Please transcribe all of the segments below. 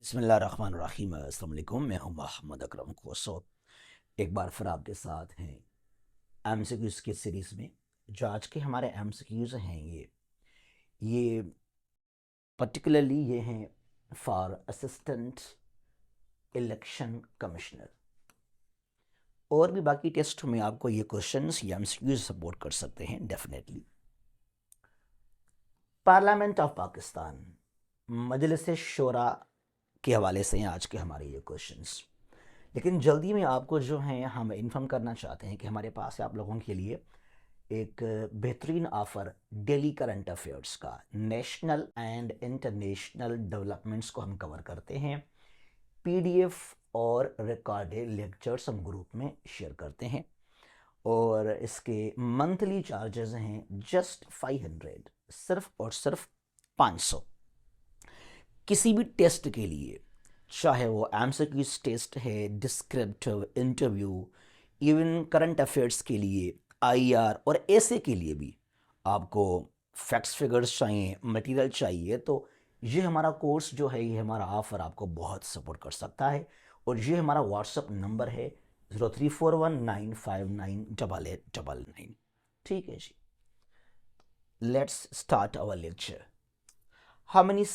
बिस्मिल्लाहिर्रहमानिर्रहीम। अस्सलाम वालेकुम। मैं हूं मोहम्मद अकरम खोसो। एक बार फिर आपके साथ हैं एमसीक्यूज़ की सीरीज़ में। जो आज के हमारे एमसीक्यूज़ हैं ये पर्टिकुलरली ये हैं फॉर असिस्टेंट इलेक्शन कमिश्नर। और भी बाकी टेस्ट में आपको ये क्वेश्चंस या एमसीक्यूज़ सपोर्ट कर सकते हैं डेफिनेटली। पार्लियामेंट ऑफ पाकिस्तान, मजलिस शोरा के हवाले से हैं आज के हमारे ये क्वेश्चंस। लेकिन जल्दी में आपको जो है हम इन्फॉर्म करना चाहते हैं कि हमारे पास है आप लोगों के लिए एक बेहतरीन ऑफ़र डेली करंट अफेयर्स का। नेशनल एंड इंटरनेशनल डेवलपमेंट्स को हम कवर करते हैं। पीडीएफ और रिकॉर्डेड लेक्चर्स हम ग्रुप में शेयर करते हैं और इसके मंथली चार्जेस हैं जस्ट 500, सिर्फ और सिर्फ 500। किसी भी टेस्ट के लिए, चाहे वो एमसीक्यूज़ टेस्ट है, descriptive, interview, even current affairs के लिए, आईआर और ऐसे के लिए भी आपको फैक्ट्स फिगर्स चाहिए, मटेरियल चाहिए, तो ये हमारा कोर्स जो है, ये हमारा ऑफ़र आपको बहुत सपोर्ट कर सकता है। और ये हमारा व्हाट्सअप नंबर है 034195988899। ठीक है जी, let's start our lecture. How many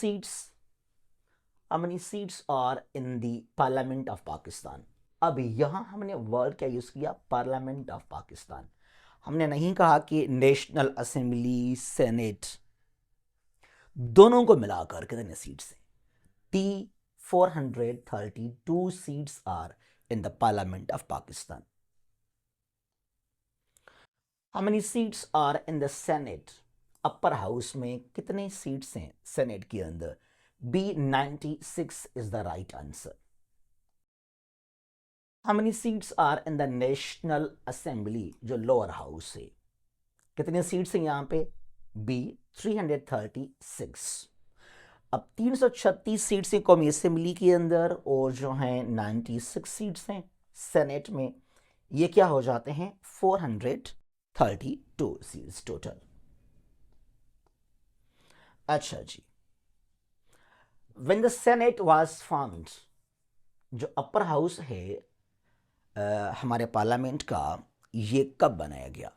seats are in the parliament of Pakistan. अब यहां हमने वर्ड क्या यूज किया? Parliament of Pakistan. हमने नहीं कहा कि नेशनल असेंबली, सेनेट, दोनों को मिलाकर कितने सीट्स हैं? 432 seats are in the parliament of Pakistan. How many seats are in the senate? Upper house में कितने सीट्स हैं सेनेट के अंदर? B 96 is the right answer. How many seats are in the national assembly, जो lower house है, कितने seats हैं यहां पे? बी 336। अब 336 सीट्स हैं कौमी असेंबली के अंदर और जो हैं 96 सीट्स हैं सेनेट में। ये क्या हो जाते हैं? 432 सीट्स टोटल। अच्छा जी, when the senate was found, जो अपर हाउस है हमारे पार्लियामेंट का, ये कब बनाया गया?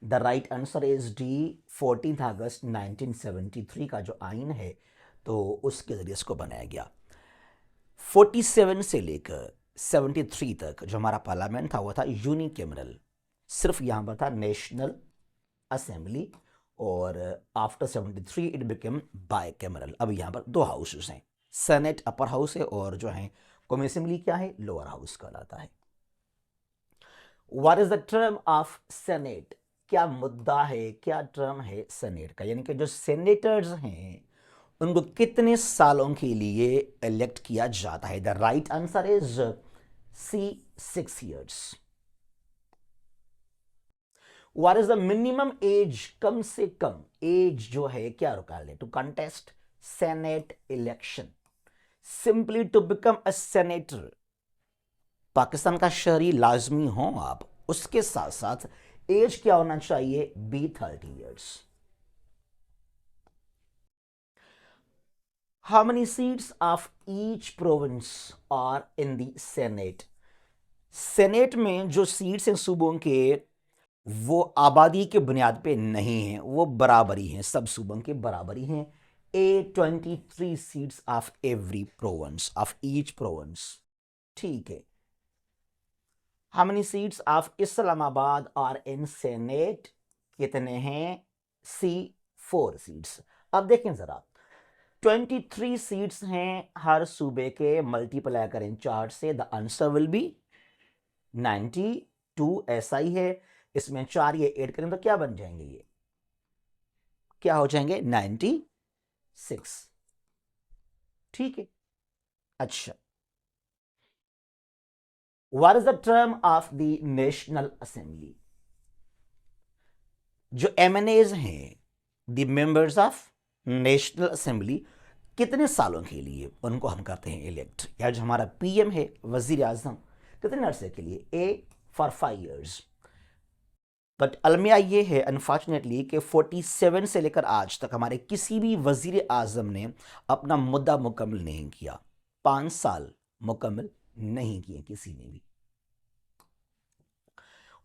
The right answer is D 14 अगस्त 1973 का जो आइन है, तो उसके जरिए इसको बनाया गया। 47 से लेकर 73 तक जो हमारा पार्लियामेंट था वो था यूनिकैमरल, सिर्फ यहाँ पर था नेशनल असेंबली, और after 73 it became bicameral. अब यहाँ पर दो हाउसेस हैं, सेनेट अपर हाउस है और जो है कौमी असेंबली क्या है? लोअर हाउस कहलाता है। What is the term of senate? क्या मुद्दा है, क्या टर्म है सेनेट का? यानी कि जो सेनेटर्स हैं उनको कितने सालों के लिए इलेक्ट किया जाता है? The right answer is C 6 years। What is the minimum age? कम से कम एज जो है क्या रुकावट to contest senate election? Simply to become a senator, Pakistan का शहरी लाजमी हो आप, उसके साथ साथ एज क्या होना चाहिए? B 30 years। How many seats of each province are in the senate? Senate में जो सीट्स हैं सूबों के, वो आबादी के बुनियाद पे नहीं है, वो बराबरी हैं, सब सूबों के बराबरी हैं। A 23 seats of every province, of each province. ठीक है। How many seats of Islamabad are in senate? कितने हैं? C 4 seats. अब देखें जरा, 23 सीट्स हैं हर सूबे के, मल्टीप्लाई करें 4 से, द आंसर विल बी 92। ऐसा ही है, इसमें 4 ये ऐड करें तो क्या बन जाएंगे? ये क्या हो जाएंगे? 96। ठीक है। अच्छा, what is the term of the national assembly? जो एमएनएज हैं, the members of national assembly, कितने सालों के लिए उनको हम करते हैं इलेक्ट? या जो हमारा पीएम है, वजीर आजम, कितने अरसे के लिए? A for 5 years। बट अलमिया ये है अनफॉर्चुनेटली कि 47 से लेकर आज तक हमारे किसी भी वजीर आजम ने अपना मुद्दा मुकम्मल नहीं किया। 5 साल मुकम्मल नहीं किए किसी ने भी।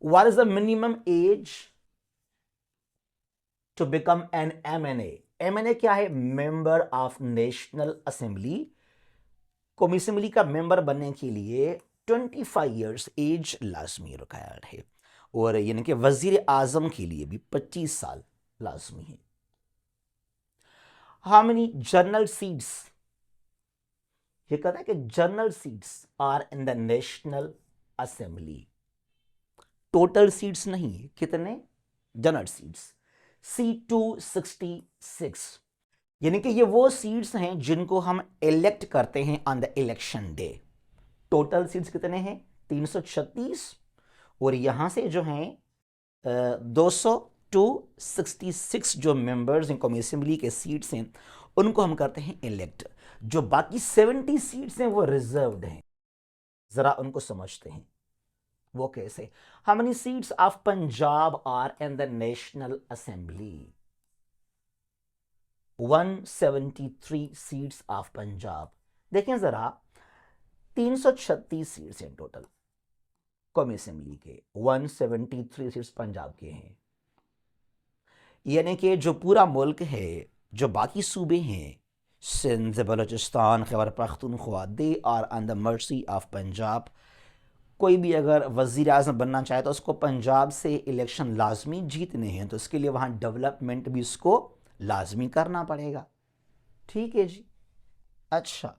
What is the minimum age to become an MNA? MNA क्या है? Member of national assembly. कौमी असेंबली का मेंबर बनने के लिए 25 ईयर्स एज लाजमी रिक्वायर्ड है, और यानी कि वजीर आजम के लिए भी 25 साल लाजमी है। How many general seats? ये कहता है कि general seats are in the national assembly. Total seats नहीं है, कितने जनरल सीट्स? C266, यानी कि ये वो सीट्स हैं जिनको हम इलेक्ट करते हैं on the election day. Total seats कितने हैं? 336, और यहां से जो हैं 266 जो मेंबर्स हैं कौमी असेंबली के सीट्स हैं उनको हम करते हैं इलेक्ट। जो बाकी 70 सीट्स हैं वो रिजर्व्ड हैं। जरा उनको समझते हैं वो कैसे। How many seats of Punjab are in the national assembly? 173 seats of Punjab. देखें जरा, 336 सीट्स हैं टोटल कौमी असेंबली के, 173 सीट्स पंजाब के हैं। यानी कि जो पूरा मुल्क है, जो बाकी सूबे हैं, Sindh, Balochistan, Khyber Pakhtunkhwa, they are on the mercy of Punjab. कोई भी अगर वज़ीर आज़म बनना चाहे तो उसको पंजाब से इलेक्शन लाजमी जीतने हैं, तो उसके लिए वहाँ डेवलपमेंट भी उसको लाजमी करना पड़ेगा। ठीक है जी। अच्छा,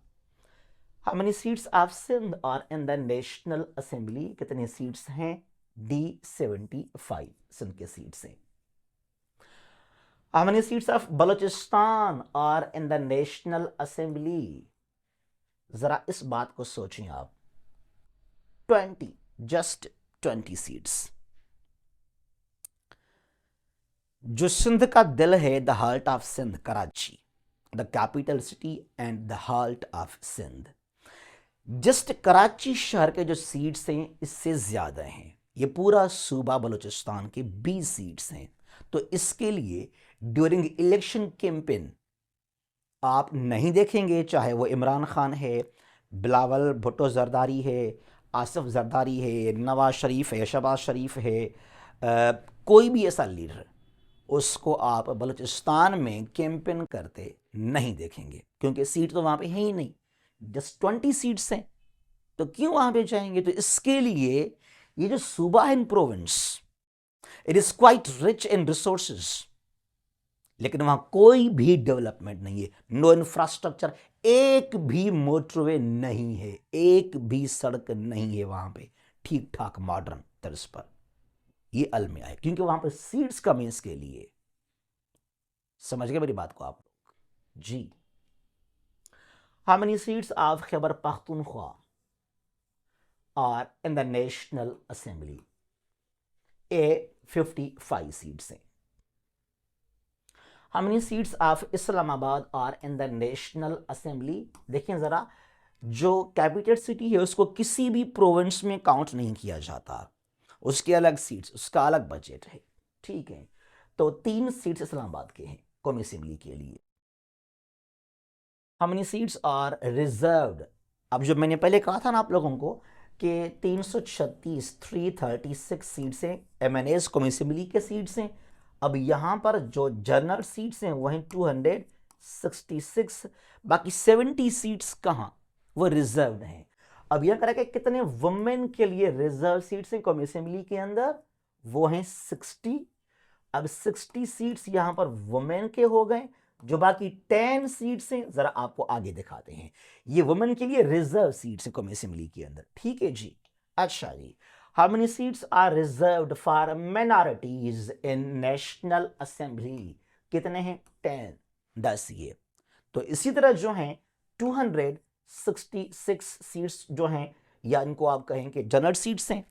how many seats of Sindh are in the national assembly? कितने सीट्स हैं? D75 सिंध के सीट्स हैं। How many seats of Balochistan are in the national assembly? जरा इस बात को सोचें आप। 20, जस्ट 20 सीट्स। जो सिंध का दिल है, the heart of Sindh, Karachi, the capital city and the heart of Sindh, just Karachi शहर के जो सीट्स हैं इससे ज्यादा हैं। ये पूरा सूबा बलूचिस्तान के 20 सीट्स हैं। तो इसके लिए ड्यूरिंग इलेक्शन कैंपेन आप नहीं देखेंगे, चाहे वो इमरान खान है, बिलावल भुट्टो जरदारी है, आसिफ जरदारी है, नवाज शरीफ है, शहबाज शरीफ है, कोई भी ऐसा लीडर, उसको आप बलूचिस्तान में कैंपेन करते नहीं देखेंगे, क्योंकि सीट तो वहाँ पे है ही नहीं। जस्ट 20 सीट्स हैं, तो क्यों वहाँ पे जाएंगे? तो इसके लिए ये जो सूबा है in province, it is quite rich in resources, लेकिन वहां कोई भी डेवलपमेंट नहीं है। नो इंफ्रास्ट्रक्चर, एक भी मोटरवे नहीं है, एक भी सड़क नहीं है वहां पे ठीक ठाक मॉडर्न तर्ज पर। ये अलमिया है, क्योंकि वहां पर सीट्स कम है। इसके लिए समझ गए मेरी बात को आप लोग? जी। How many seats of Khyber Pakhtunkhwa are in the national assembly? 55 seats हैं। How many seats of Islamabad are in the national assembly? देखें जरा, जो कैपिटल सिटी है उसको किसी भी प्रोविंस में काउंट नहीं किया जाता, उसके अलग सीट्स, उसका अलग बजट है। ठीक है, तो 3 सीट्स इस्लामाबाद के हैं कौमी असेंबली के लिए। How many seats are reserved? अब जो मैंने पहले कहा था ना आप लोगों को कि 336 सीट्स हैं MNAs कौमी असेंबली के सीट्स हैं। अब यहां पर जो जनरल सीट्स हैं वहीं 266, बाकी 70 सीट्स कहां? वो रिजर्व्ड हैं। अब यह करें कि कितने वुमेन के लिए रिजर्व सीट्स हैं कौमी असेंबली के अंदर? वो हैं 60। अब 60 सीट्स यहां पर वुमेन के हो गए। जो बाकी 10 सीट्स हैं जरा आपको आगे दिखाते हैं। ये वुमेन के लिए रिजर्व सीट्स हैं कौमी असेंबली के अंदर। ठीक है जी। अच्छा जी, how many seats are reserved for minorities in national assembly? कितने हैं? 10 ये। तो इसी तरह जो हैं 266 सीट्स जो हैं, या इनको आप कहें कि जनरल सीट्स हैं,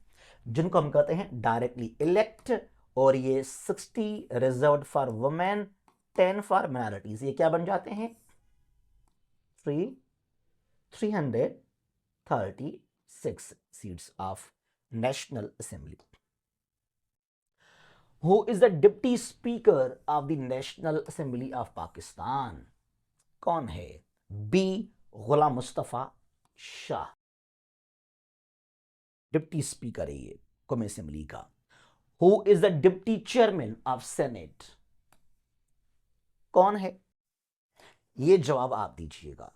जिनको हम कहते हैं डायरेक्टली इलेक्ट, और ये 60 reserved for women, 10 for minorities. ये क्या बन जाते हैं? 336 seats of national assembly. Who is the deputy speaker of the national assembly of Pakistan? कौन है? B गुलाम मुस्तफ़ा शाह डिप्टी स्पीकर है ये कौमी असेंबली का। Who is the deputy chairman of senate? कौन है? ये जवाब आप दीजिएगा।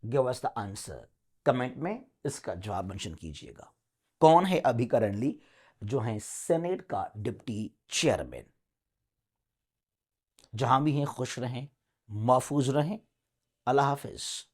Give us the answer, comment में इसका जवाब मेंशन कीजिएगा। कौन है अभी करंटली जो है सेनेट का डिप्टी चेयरमैन? जहां भी हैं खुश रहें, महफूज रहें। अल्लाह हाफिज।